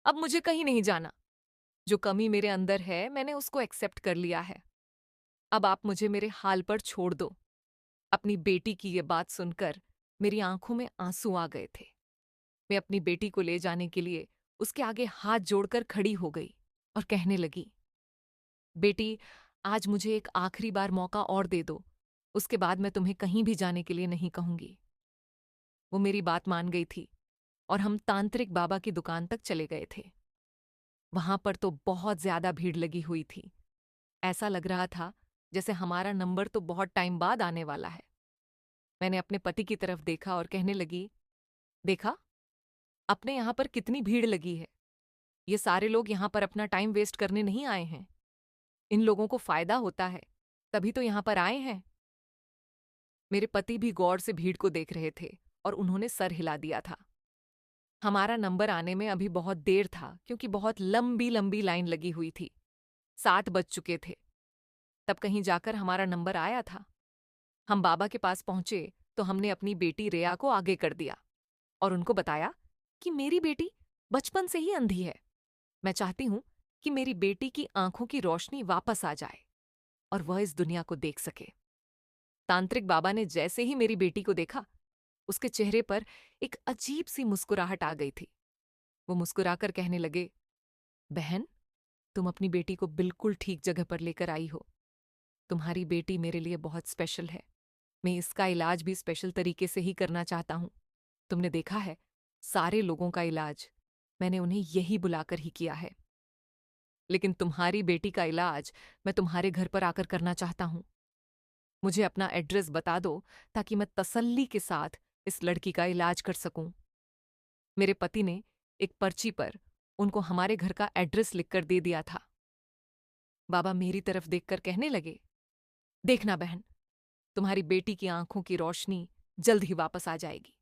अब मुझे कहीं नहीं जाना। जो कमी मेरे अंदर है मैंने उसको एक्सेप्ट कर लिया है। अब आप मुझे मेरे हाल पर छोड़ दो। अपनी बेटी की ये बात सुनकर मेरी आंखों में आंसू आ गए थे। मैं अपनी बेटी को ले जाने के लिए उसके आगे हाथ जोड़कर खड़ी हो गई और कहने लगी, बेटी, आज मुझे एक आखिरी बार मौका और दे दो, उसके बाद मैं तुम्हें कहीं भी जाने के लिए नहीं कहूंगी। वो मेरी बात मान गई थी और हम तांत्रिक बाबा की दुकान तक चले गए थे। वहां पर तो बहुत ज्यादा भीड़ लगी हुई थी। ऐसा लग रहा था जैसे हमारा नंबर तो बहुत टाइम बाद आने वाला है। मैंने अपने पति की तरफ देखा और कहने लगी, देखा, अपने यहां पर कितनी भीड़ लगी है। ये सारे लोग यहां पर अपना टाइम वेस्ट करने नहीं आए हैं। इन लोगों को फायदा होता है, तभी तो यहां पर आए हैं। मेरे पति भी गौर से भीड़ को देख रहे थे और उन्होंने सर हिला दिया था। हमारा नंबर आने में अभी बहुत देर था क्योंकि बहुत लंबी लंबी लाइन लगी हुई थी। 7 बज चुके थे। तब कहीं जाकर हमारा नंबर आया था। हम बाबा के पास पहुंचे तो हमने अपनी बेटी रिया को आगे कर दिया और उनको बताया कि मेरी बेटी बचपन से ही अंधी है। मैं चाहती हूं कि मेरी बेटी की आंखों की रोशनी वापस आ जाए और वह इस दुनिया को देख सके। तांत्रिक बाबा ने जैसे ही मेरी बेटी को देखा, उसके चेहरे पर एक अजीब सी मुस्कुराहट आ गई थी। वो मुस्कुराकर कहने लगे, बहन, तुम अपनी बेटी को बिल्कुल ठीक जगह पर लेकर आई हो। तुम्हारी बेटी मेरे लिए बहुत स्पेशल है। मैं इसका इलाज भी स्पेशल तरीके से ही करना चाहता हूं। तुमने देखा है, सारे लोगों का इलाज मैंने उन्हें यही बुलाकर ही किया है, लेकिन तुम्हारी बेटी का इलाज मैं तुम्हारे घर पर आकर करना चाहता हूं। मुझे अपना एड्रेस बता दो ताकि मैं तसल्ली के साथ इस लड़की का इलाज कर सकूं। मेरे पति ने एक पर्ची पर उनको हमारे घर का एड्रेस लिखकर दे दिया था। बाबा मेरी तरफ देखकर कहने लगे, देखना बहन, तुम्हारी बेटी की आंखों की रोशनी जल्द ही वापस आ जाएगी।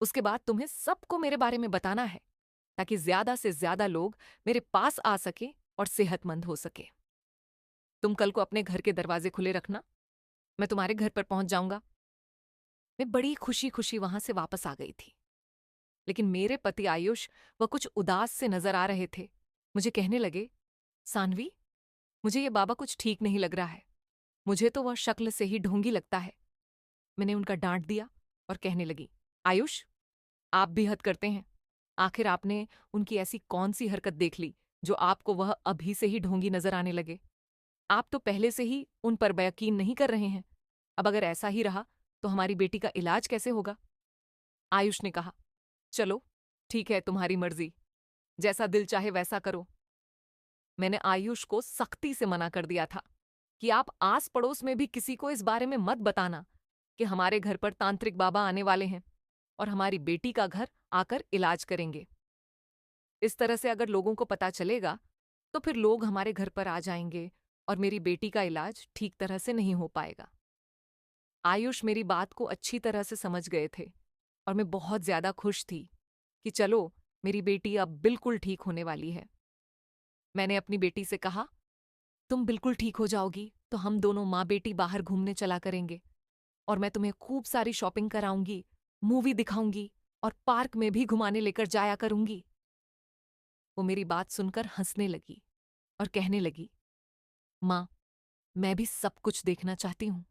उसके बाद तुम्हें सबको मेरे बारे में बताना है ताकि ज्यादा से ज्यादा लोग मेरे पास आ सके और सेहतमंद हो सके। तुम कल को अपने घर के दरवाजे खुले रखना, मैं तुम्हारे घर पर पहुंच जाऊंगा। मैं बड़ी खुशी खुशी वहां से वापस आ गई थी। लेकिन मेरे पति आयुष वह कुछ उदास से नजर आ रहे थे। मुझे कहने लगे, सान्वी, मुझे ये बाबा कुछ ठीक नहीं लग रहा है। मुझे तो वह शक्ल से ही ढोंगी लगता है। मैंने उनका डांट दिया और कहने लगी, आयुष, आप भी हद करते हैं। आखिर आपने उनकी ऐसी कौन सी हरकत देख ली जो आपको वह अभी से ही ढोंगी नजर आने लगे? आप तो पहले से ही उन पर यकीन नहीं कर रहे हैं। अब अगर ऐसा ही रहा तो हमारी बेटी का इलाज कैसे होगा? आयुष ने कहा, चलो ठीक है, तुम्हारी मर्जी, जैसा दिल चाहे वैसा करो। मैंने आयुष को सख्ती से मना कर दिया था कि आप आस पड़ोस में भी किसी को इस बारे में मत बताना कि हमारे घर पर तांत्रिक बाबा आने वाले हैं और हमारी बेटी का घर आकर इलाज करेंगे। इस तरह से अगर लोगों को पता चलेगा तो फिर लोग हमारे घर पर आ जाएंगे और मेरी बेटी का इलाज ठीक तरह से नहीं हो पाएगा। आयुष मेरी बात को अच्छी तरह से समझ गए थे और मैं बहुत ज्यादा खुश थी कि चलो, मेरी बेटी अब बिल्कुल ठीक होने वाली है। मैंने अपनी बेटी से कहा, तुम बिल्कुल ठीक हो जाओगी तो हम दोनों माँ बेटी बाहर घूमने चला करेंगे और मैं तुम्हें खूब सारी शॉपिंग कराऊंगी, मूवी दिखाऊंगी और पार्क में भी घुमाने लेकर जाया करूंगी। वो मेरी बात सुनकर हंसने लगी और कहने लगी, माँ, मैं भी सब कुछ देखना चाहती हूँ।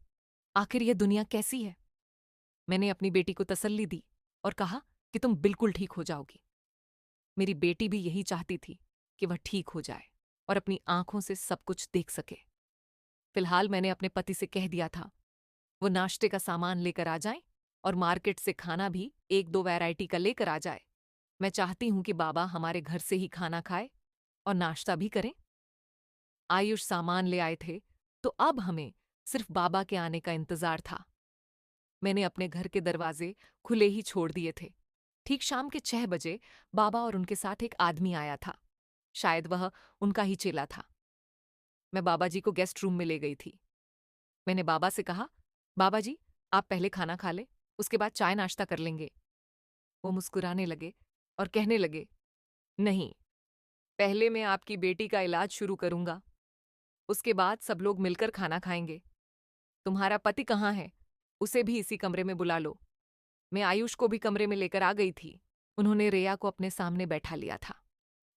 आखिर यह दुनिया कैसी है? मैंने अपनी बेटी को तसल्ली दी और कहा कि तुम बिल्कुल ठीक हो जाओगी। मेरी बेटी भी यही चाहती थी कि वह ठीक हो जाए और अपनी आंखों से सब कुछ देख सके। फिलहाल मैंने अपने पति से कह दिया था वो नाश्ते का सामान लेकर आ जाएं और मार्केट से खाना भी 1-2 वैरायटी का लेकर आ जाए। मैं चाहती हूं कि बाबा हमारे घर से ही खाना खाए और नाश्ता भी करें। आयुष सामान ले आए थे तो अब हमें सिर्फ बाबा के आने का इंतजार था। मैंने अपने घर के दरवाजे खुले ही छोड़ दिए थे। ठीक शाम के 6 बजे बाबा और उनके साथ एक आदमी आया था। शायद वह उनका ही चेला था। मैं बाबा जी को गेस्ट रूम में ले गई थी। मैंने बाबा से कहा, बाबा जी, आप पहले खाना खा ले, उसके बाद चाय नाश्ता कर लेंगे। वो मुस्कुराने लगे और कहने लगे, नहीं, पहले मैं आपकी बेटी का इलाज शुरू करूंगा, उसके बाद सब लोग मिलकर खाना खाएंगे। तुम्हारा पति कहाँ है? उसे भी इसी कमरे में बुला लो। मैं आयुष को भी कमरे में लेकर आ गई थी। उन्होंने रेया को अपने सामने बैठा लिया था।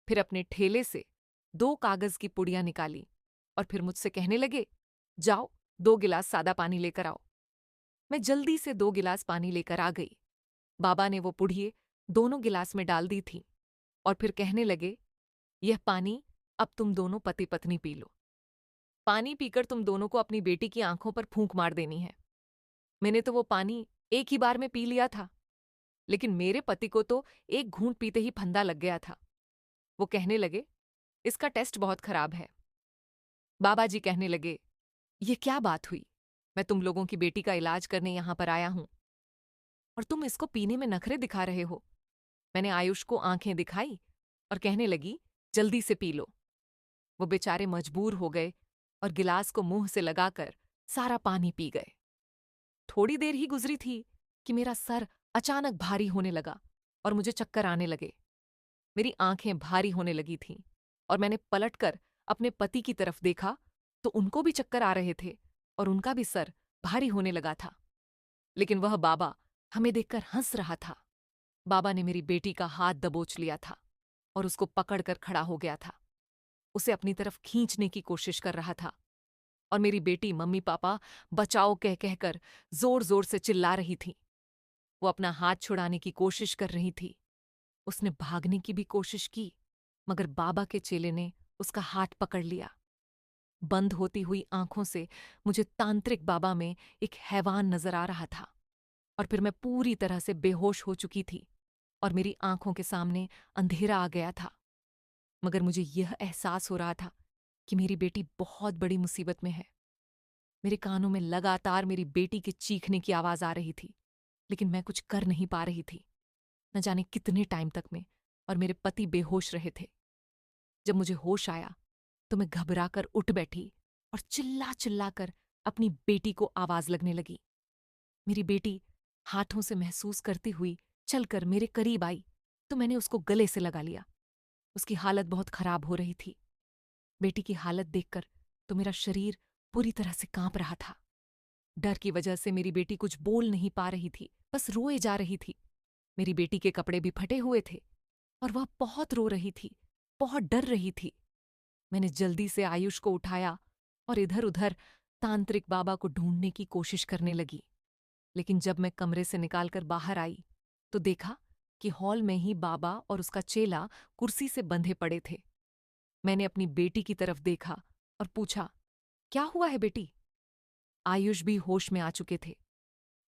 फिर अपने ठेले से 2 कागज की पुड़ियां निकाली और फिर मुझसे कहने लगे, जाओ 2 गिलास सादा पानी लेकर आओ। मैं जल्दी से 2 गिलास पानी लेकर आ गई। बाबा ने वो पुड़िये दोनों गिलास में डाल दी थी और फिर कहने लगे, यह पानी अब तुम दोनों पति पत्नी पी लो। पानी पीकर तुम दोनों को अपनी बेटी की आंखों पर फूंक मार देनी है। मैंने तो वो पानी एक ही बार में पी लिया था, लेकिन मेरे पति को तो एक घूंट पीते ही फंदा लग गया था। वो कहने लगे, इसका टेस्ट बहुत खराब है। बाबा जी कहने लगे, ये क्या बात हुई? मैं तुम लोगों की बेटी का इलाज करने यहां पर आया हूं और तुम इसको पीने में नखरे दिखा रहे हो। मैंने आयुष को आंखें दिखाई और कहने लगी, जल्दी से पी लो। वो बेचारे मजबूर हो गए और गिलास को मुंह से लगाकर सारा पानी पी गए। थोड़ी देर ही गुजरी थी कि मेरा सर अचानक भारी होने लगा और मुझे चक्कर आने लगे। मेरी आंखें भारी होने लगी थीं और मैंने पलटकर अपने पति की तरफ देखा तो उनको भी चक्कर आ रहे थे और उनका भी सर भारी होने लगा था। लेकिन वह बाबा हमें देखकर हंस रहा था। बाबा ने मेरी बेटी का हाथ दबोच लिया था और उसको पकड़कर खड़ा हो गया था। उसे अपनी तरफ खींचने की कोशिश कर रहा था और मेरी बेटी मम्मी पापा बचाओ कह कहकर जोर जोर से चिल्ला रही थी। वो अपना हाथ छुड़ाने की कोशिश कर रही थी। उसने भागने की भी कोशिश की, मगर बाबा के चेले ने उसका हाथ पकड़ लिया। बंद होती हुई आंखों से मुझे तांत्रिक बाबा में एक हैवान नजर आ रहा था और फिर मैं पूरी तरह से बेहोश हो चुकी थी और मेरी आंखों के सामने अंधेरा आ गया था। मगर मुझे यह एहसास हो रहा था कि मेरी बेटी बहुत बड़ी मुसीबत में है। मेरे कानों में लगातार मेरी बेटी के चीखने की आवाज आ रही थी, लेकिन मैं कुछ कर नहीं पा रही थी, न जाने कितने टाइम तक में, और मेरे पति बेहोश रहे थे। जब मुझे होश आया तो मैं घबराकर उठ बैठी और चिल्ला चिल्लाकर अपनी बेटी को आवाज लगने लगी। मेरी बेटी हाथों से महसूस करती हुई चलकर मेरे करीब आई तो मैंने उसको गले से लगा लिया। उसकी हालत बहुत खराब हो रही थी। बेटी की हालत देखकर तो मेरा शरीर पूरी तरह से कांप रहा था। डर की वजह से मेरी बेटी कुछ बोल नहीं पा रही थी, बस रोए जा रही थी। मेरी बेटी के कपड़े भी फटे हुए थे और वह बहुत रो रही थी, बहुत डर रही थी। मैंने जल्दी से आयुष को उठाया और इधर उधर तांत्रिक बाबा को ढूंढने की कोशिश करने लगी। लेकिन जब मैं कमरे से निकालकर बाहर आई तो देखा कि हॉल में ही बाबा और उसका चेला कुर्सी से बंधे पड़े थे। मैंने अपनी बेटी की तरफ देखा और पूछा, क्या हुआ है बेटी? आयुष भी होश में आ चुके थे।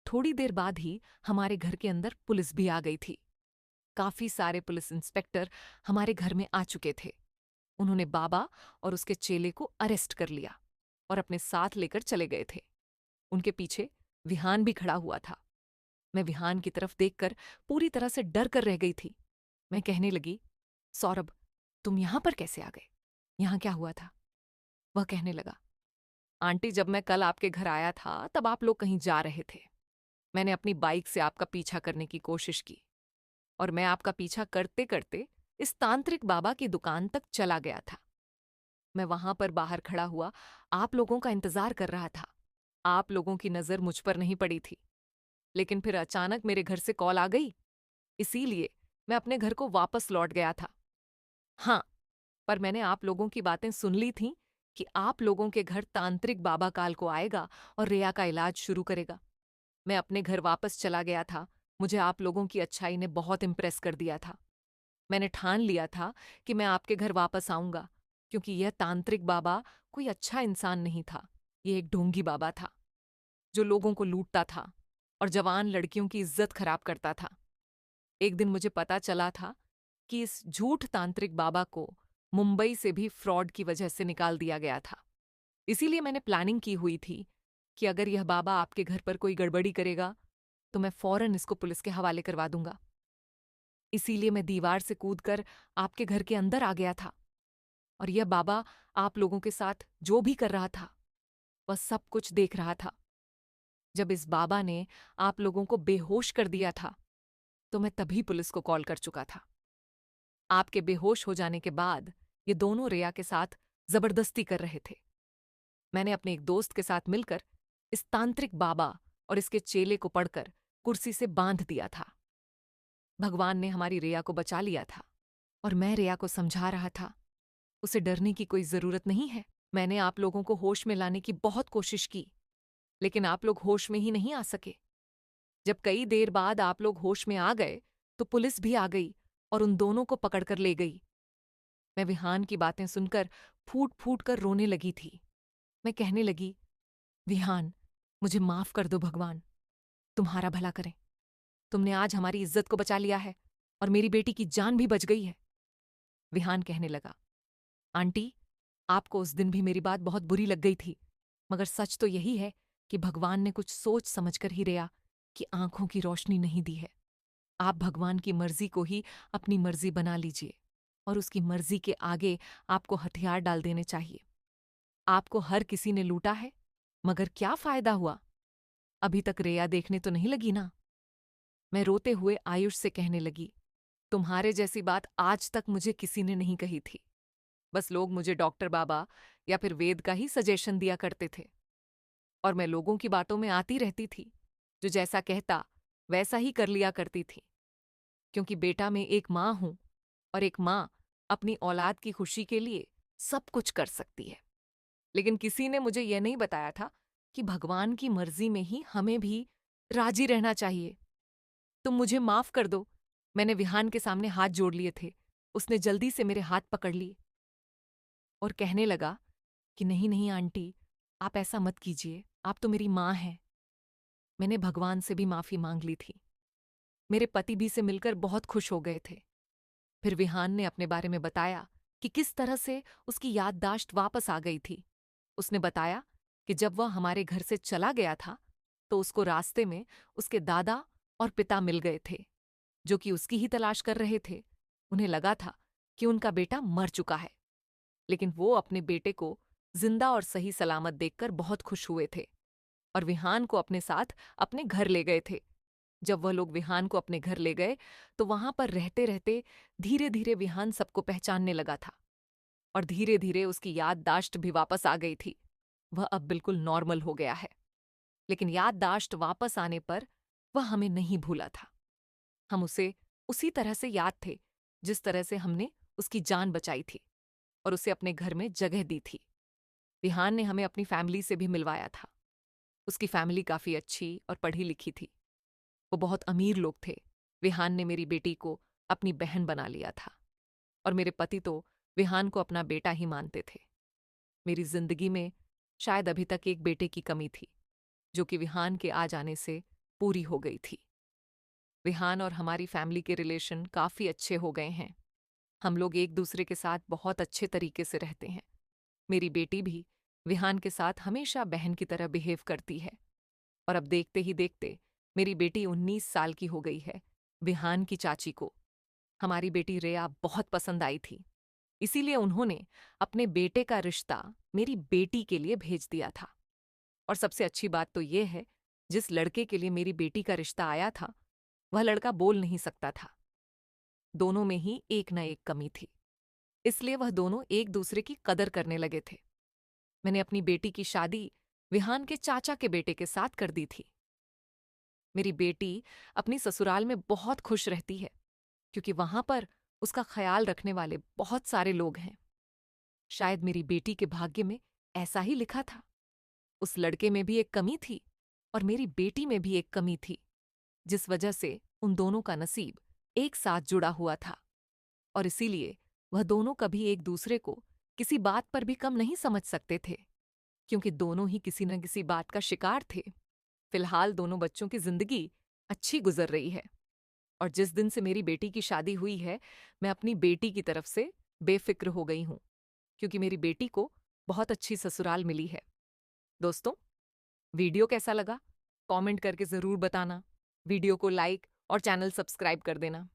थोड़ी देर बाद ही हमारे घर के अंदर पुलिस भी आ गई थी। काफी सारे पुलिस इंस्पेक्टर हमारे घर में आ चुके थे। उन्होंने बाबा और उसके चेले को अरेस्ट कर लिया और अपने साथ लेकर चले गए थे। उनके पीछे विहान भी खड़ा हुआ था। मैं विहान की तरफ देखकर पूरी तरह से डर कर रह गई थी। मैं कहने लगी, सौरभ, तुम यहां पर कैसे आ गए? यहां क्या हुआ था? वह कहने लगा, आंटी, जब मैं कल आपके घर आया था तब आप लोग कहीं जा रहे थे। मैंने अपनी बाइक से आपका पीछा करने की कोशिश की और मैं आपका पीछा करते करते इस तांत्रिक बाबा की दुकान तक चला गया था। मैं वहां पर बाहर खड़ा हुआ आप लोगों का इंतजार कर रहा था। आप लोगों की नजर मुझ पर नहीं पड़ी थी, लेकिन फिर अचानक मेरे घर से कॉल आ गई, इसीलिए मैं अपने घर को वापस लौट गया था। हाँ, पर मैंने आप लोगों की बातें सुन ली थीं कि आप लोगों के घर तांत्रिक बाबा काल को आएगा और रिया का इलाज शुरू करेगा। मैं अपने घर वापस चला गया था। मुझे आप लोगों की अच्छाई ने बहुत इम्प्रेस कर दिया था। मैंने ठान लिया था कि मैं आपके घर वापस आऊंगा, क्योंकि यह तांत्रिक बाबा कोई अच्छा इंसान नहीं था। ये एक ढोंगी बाबा था जो लोगों को लूटता था और जवान लड़कियों की इज्जत खराब करता था। एक दिन मुझे पता चला था कि इस झूठ तांत्रिक बाबा को मुंबई से भी फ्रॉड की वजह से निकाल दिया गया था। इसीलिए मैंने प्लानिंग की हुई थी कि अगर यह बाबा आपके घर पर कोई गड़बड़ी करेगा तो मैं फौरन इसको पुलिस के हवाले करवा दूंगा। इसीलिए मैं दीवार से कूदकर आपके घर के अंदर आ गया था और यह बाबा आप लोगों के साथ जो भी कर रहा था वह सब कुछ देख रहा था। जब इस बाबा ने आप लोगों को बेहोश कर दिया था तो मैं तभी पुलिस को कॉल कर चुका था। आपके बेहोश हो जाने के बाद ये दोनों रिया के साथ जबरदस्ती कर रहे थे। मैंने अपने एक दोस्त के साथ मिलकर इस तांत्रिक बाबा और इसके चेले को पकड़कर कुर्सी से बांध दिया था। भगवान ने हमारी रिया को बचा लिया था और मैं रिया को समझा रहा था, उसे डरने की कोई जरूरत नहीं है। मैंने आप लोगों को होश में लाने की बहुत कोशिश की, लेकिन आप लोग होश में ही नहीं आ सके। जब कई देर बाद आप लोग होश में आ गए तो पुलिस भी आ गई और उन दोनों को पकड़कर ले गई। मैं विहान की बातें सुनकर फूट फूट कर रोने लगी थी। मैं कहने लगी, विहान, मुझे माफ कर दो भगवान, तुम्हारा भला करें। तुमने आज हमारी इज्जत को बचा लिया है और मेरी बेटी की जान भी बच गई है। विहान कहने लगा, आंटी, आपको उस दिन भी मेरी बात बहुत बुरी लग गई थी, मगर सच तो यही है कि भगवान ने कुछ सोच समझकर ही रिया की आंखों की रोशनी नहीं दी है। आप भगवान की मर्जी को ही अपनी मर्जी बना लीजिए और उसकी मर्जी के आगे आपको हथियार डाल देने चाहिए। आपको हर किसी ने लूटा है, मगर क्या फायदा हुआ? अभी तक रिया देखने तो नहीं लगी ना? मैं रोते हुए आयुष से कहने लगी, तुम्हारे जैसी बात आज तक मुझे किसी ने नहीं कही थी। बस लोग मुझे डॉक्टर बाबा या फिर वेद का ही सजेशन दिया करते थे और मैं लोगों की बातों में आती रहती थी। जो जैसा कहता वैसा ही कर लिया करती थी, क्योंकि बेटा मैं एक माँ हूं और एक माँ अपनी औलाद की खुशी के लिए सब कुछ कर सकती है। लेकिन किसी ने मुझे यह नहीं बताया था कि भगवान की मर्जी में ही हमें भी राजी रहना चाहिए। तुम मुझे माफ कर दो। मैंने विहान के सामने हाथ जोड़ लिए थे। उसने जल्दी से मेरे हाथ पकड़ लिए और कहने लगा कि नहीं नहीं आंटी, आप ऐसा मत कीजिए, आप तो मेरी माँ हैं। मैंने भगवान से भी माफी मांग ली थी। मेरे पति भी से मिलकर बहुत खुश हो गए थे। फिर विहान ने अपने बारे में बताया कि किस तरह से उसकी याददाश्त वापस आ गई थी। उसने बताया कि जब वह हमारे घर से चला गया था तो उसको रास्ते में उसके दादा और पिता मिल गए थे, जो कि उसकी ही तलाश कर रहे थे। उन्हें लगा था कि उनका बेटा मर चुका है, लेकिन वो अपने बेटे को जिंदा और सही सलामत देखकर बहुत खुश हुए थे और विहान को अपने साथ अपने घर ले गए थे। जब वह लोग विहान को अपने घर ले गए तो वहां पर रहते रहते धीरे धीरे विहान सबको पहचानने लगा था और धीरे धीरे उसकी याददाश्त भी वापस आ गई थी। वह अब बिल्कुल नॉर्मल हो गया है, लेकिन याददाश्त वापस आने पर वह हमें नहीं भूला था। हम उसे उसी तरह से याद थे जिस तरह से हमने उसकी जान बचाई थी और उसे अपने घर में जगह दी थी। विहान ने हमें अपनी फैमिली से भी मिलवाया था। उसकी फैमिली काफ़ी अच्छी और पढ़ी लिखी थी। वो बहुत अमीर लोग थे। विहान ने मेरी बेटी को अपनी बहन बना लिया था और मेरे पति तो विहान को अपना बेटा ही मानते थे। मेरी जिंदगी में शायद अभी तक एक बेटे की कमी थी, जो कि विहान के आ जाने से पूरी हो गई थी। विहान और हमारी फैमिली के रिलेशन काफ़ी अच्छे हो गए हैं। हम लोग एक दूसरे के साथ बहुत अच्छे तरीके से रहते हैं। मेरी बेटी भी विहान के साथ हमेशा बहन की तरह बिहेव करती है और अब देखते ही देखते मेरी बेटी 19 साल की हो गई है। विहान की चाची को हमारी बेटी रेया बहुत पसंद आई थी, इसीलिए उन्होंने अपने बेटे का रिश्ता मेरी बेटी के लिए भेज दिया था। और सबसे अच्छी बात तो ये है, जिस लड़के के लिए मेरी बेटी का रिश्ता आया था वह लड़का बोल नहीं सकता था। दोनों में ही एक न एक कमी थी, इसलिए वह दोनों एक दूसरे की कदर करने लगे थे। मैंने अपनी बेटी की शादी विहान के चाचा के बेटे के साथ कर दी थी। मेरी बेटी अपनी ससुराल में बहुत खुश रहती है क्योंकि वहां पर उसका ख्याल रखने वाले बहुत सारे लोग हैं। शायद मेरी बेटी के भाग्य में ऐसा ही लिखा था। उस लड़के में भी एक कमी थी और मेरी बेटी में भी एक कमी थी, जिस वजह से उन दोनों का नसीब एक साथ जुड़ा हुआ था और इसीलिए वह दोनों कभी एक दूसरे को किसी बात पर भी कम नहीं समझ सकते थे, क्योंकि दोनों ही किसी न किसी बात का शिकार थे। फिलहाल दोनों बच्चों की जिंदगी अच्छी गुजर रही है और जिस दिन से मेरी बेटी की शादी हुई है, मैं अपनी बेटी की तरफ से बेफिक्र हो गई हूं, क्योंकि मेरी बेटी को बहुत अच्छी ससुराल मिली है। दोस्तों, वीडियो कैसा लगा? कमेंट करके ज़रूर बताना। वीडियो को लाइक और चैनल सब्सक्राइब कर देना।